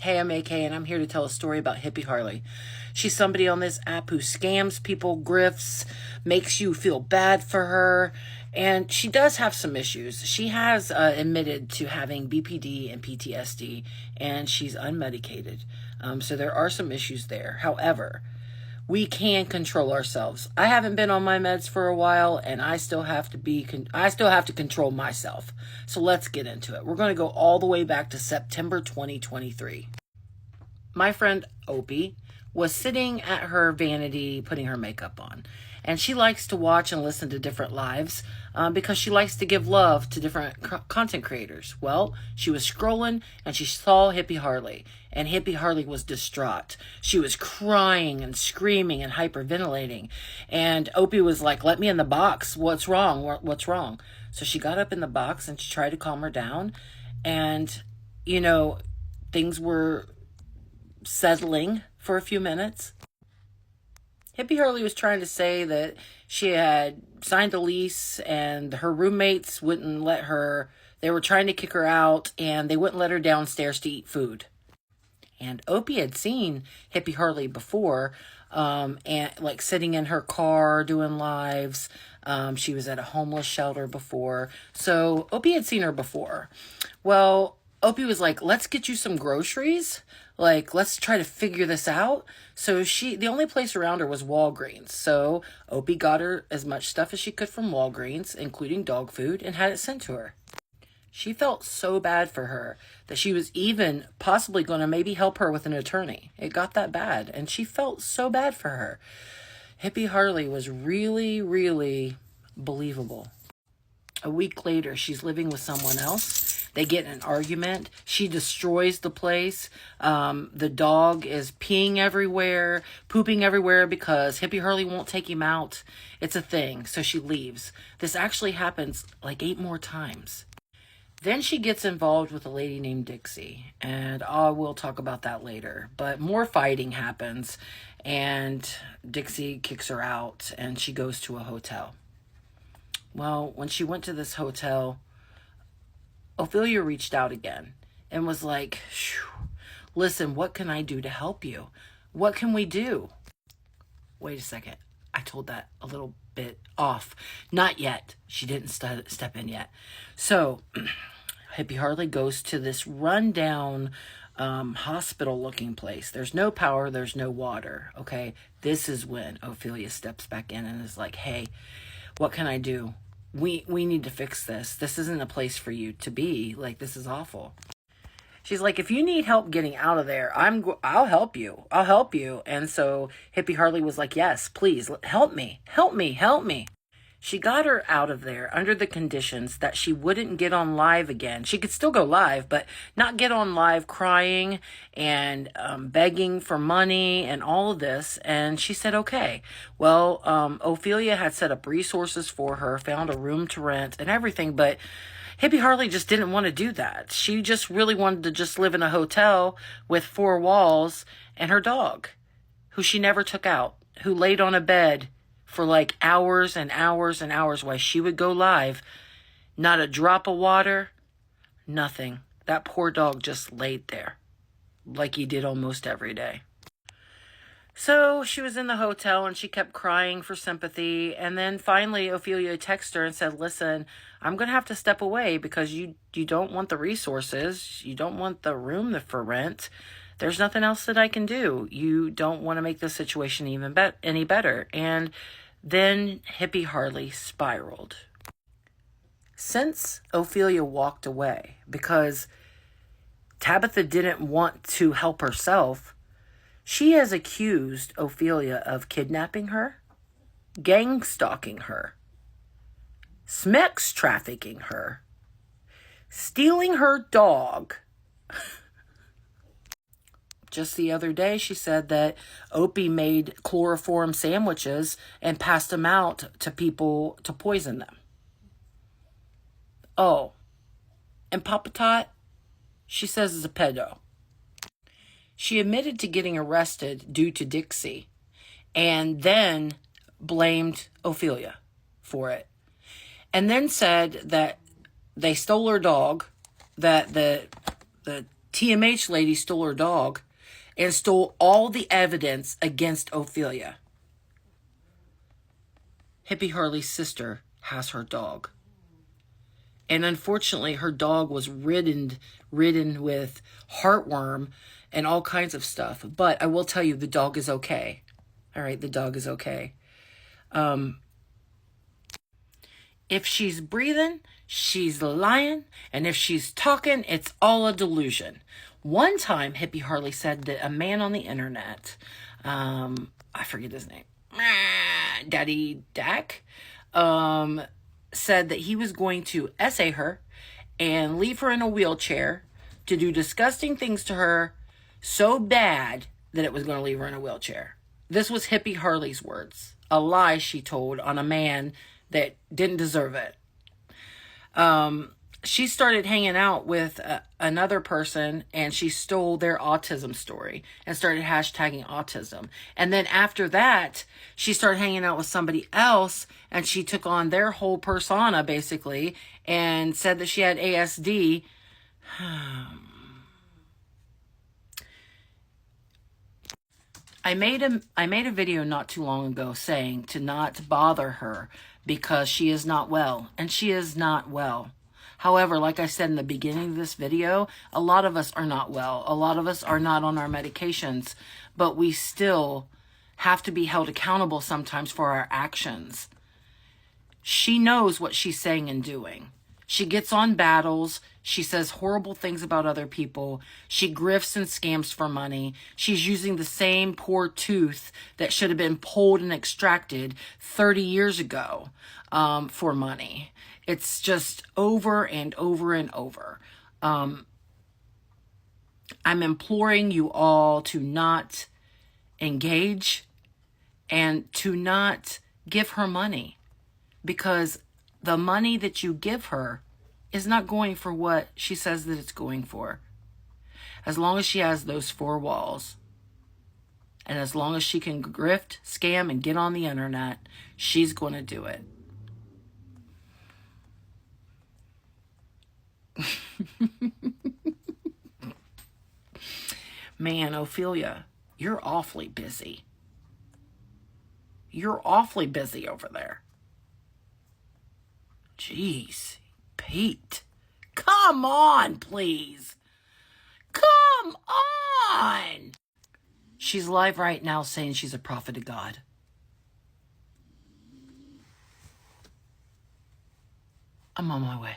Hey, I'm AK, and I'm here to tell a story about Hippie Harlee. She's somebody on this app who scams people, grifts, makes you feel bad for her, and she does have some issues. She has admitted to having BPD and PTSD, and she's unmedicated. So there are some issues there. However, we can control ourselves. I haven't been on my meds for a while, and I still have to control myself. So let's get into it. We're going to go all the way back to September 2023. My friend Opie was sitting at her vanity putting her makeup on, and she likes to watch and listen to different lives because she likes to give love to different content creators. Well, she was scrolling and she saw Hippie Harlee, and Hippie Harlee was distraught. She was crying and screaming and hyperventilating, and Opie was like, "Let me in the box. What's wrong? What's wrong?" So she got up in the box and she tried to calm her down, and things were settling for a few minutes. Hippie Harlee was trying to say that she had signed a lease and her roommates wouldn't let her. They were trying to kick her out and they wouldn't let her downstairs to eat food. And Opie had seen Hippie Harlee before, and like sitting in her car doing lives. She was at a homeless shelter before. So Opie had seen her before. Well, Opie was like, "Let's get you some groceries. Like, let's try to figure this out." So the only place around her was Walgreens. So Opie got her as much stuff as she could from Walgreens, including dog food, and had it sent to her. She felt so bad for her that she was even possibly going to maybe help her with an attorney. It got that bad, and she felt so bad for her. Hippie Harlee was really, really believable. A week later, she's living with someone else. They get in an argument. She destroys the place. The dog is peeing everywhere, pooping everywhere because Hippie Harlee won't take him out. It's a thing. So she leaves. This actually happens like 8 more times. Then she gets involved with a lady named Dixie, and I will talk about that later. But more fighting happens, and Dixie kicks her out, and she goes to a hotel. Well, when she went to this hotel, Ophelia reached out again and was like, "Listen, what can I do to help you? What can we do?" Wait a second. I told that a little bit off. Not yet. She didn't step in yet. So Hippie Harlee goes to this rundown hospital-looking place. There's no power. There's no water. Okay. This is when Ophelia steps back in and is like, "Hey, what can I do? We need to fix this. This isn't a place for you to be. Like, this is awful." She's like, "If you need help getting out of there, I'll help you. I'll help you." And so Hippie Harlee was like, "Yes, please help me. Help me. Help me." She got her out of there under the conditions that she wouldn't get on live again. She could still go live, but not get on live crying and begging for money and all of this. And she said, okay. Well, Ophelia had set up resources for her, found a room to rent and everything. But Hippie Harlee just didn't want to do that. She just really wanted to just live in a hotel with 4 walls and her dog, who she never took out, who laid on a bed for like hours and hours and hours while she would go live. Not a drop of water, nothing. That poor dog just laid there like he did almost every day. So she was in the hotel and she kept crying for sympathy. And then finally Ophelia texted her and said, "Listen, I'm going to have to step away because you don't want the resources. You don't want the room for rent. There's nothing else that I can do. You don't want to make the situation even any better." And then Hippie Harlee spiraled. Since Ophelia walked away because Tabatha didn't want to help herself, she has accused Ophelia of kidnapping her, gang stalking her, sex trafficking her, stealing her dog. Just the other day, she said that Opie made chloroform sandwiches and passed them out to people to poison them. Oh, and Papa Tot, she says, is a pedo. She admitted to getting arrested due to Dixie and then blamed Ophelia for it. And then said that they stole her dog, that the TMH lady stole her dog and stole all the evidence against Ophelia. Hippie Harlee's sister has her dog. And unfortunately, her dog was ridden with heartworm and all kinds of stuff. But I will tell you, the dog is okay. All right, the dog is okay. If she's breathing, she's lying. And if she's talking, it's all a delusion. One time, Hippie Harlee said that a man on the internet, I forget his name, Daddy Dak, said that he was going to essay her and leave her in a wheelchair to do disgusting things to her so bad that it was going to leave her in a wheelchair. This was Hippie Harlee's words. A lie she told on a man that didn't deserve it. She started hanging out with another person, and she stole their autism story and started hashtagging autism. And then after that, she started hanging out with somebody else, and she took on their whole persona, basically, and said that she had ASD. I made a video not too long ago saying to not bother her because she is not well, and she is not well. However, like I said in the beginning of this video, a lot of us are not well. A lot of us are not on our medications, but we still have to be held accountable sometimes for our actions. She knows what she's saying and doing. She gets on battles. She says horrible things about other people. She grifts and scams for money. She's using the same poor tooth that should have been pulled and extracted 30 years ago for money. It's just over and over and over. I'm imploring you all to not engage and to not give her money, because the money that you give her is not going for what she says that it's going for. As long as she has those four walls, and as long as she can grift, scam, and get on the internet, she's going to do it. Man, Ophelia, you're awfully busy. You're awfully busy over there. Jeez, Pete. Come on, please. Come on. She's live right now saying she's a prophet of God. I'm on my way.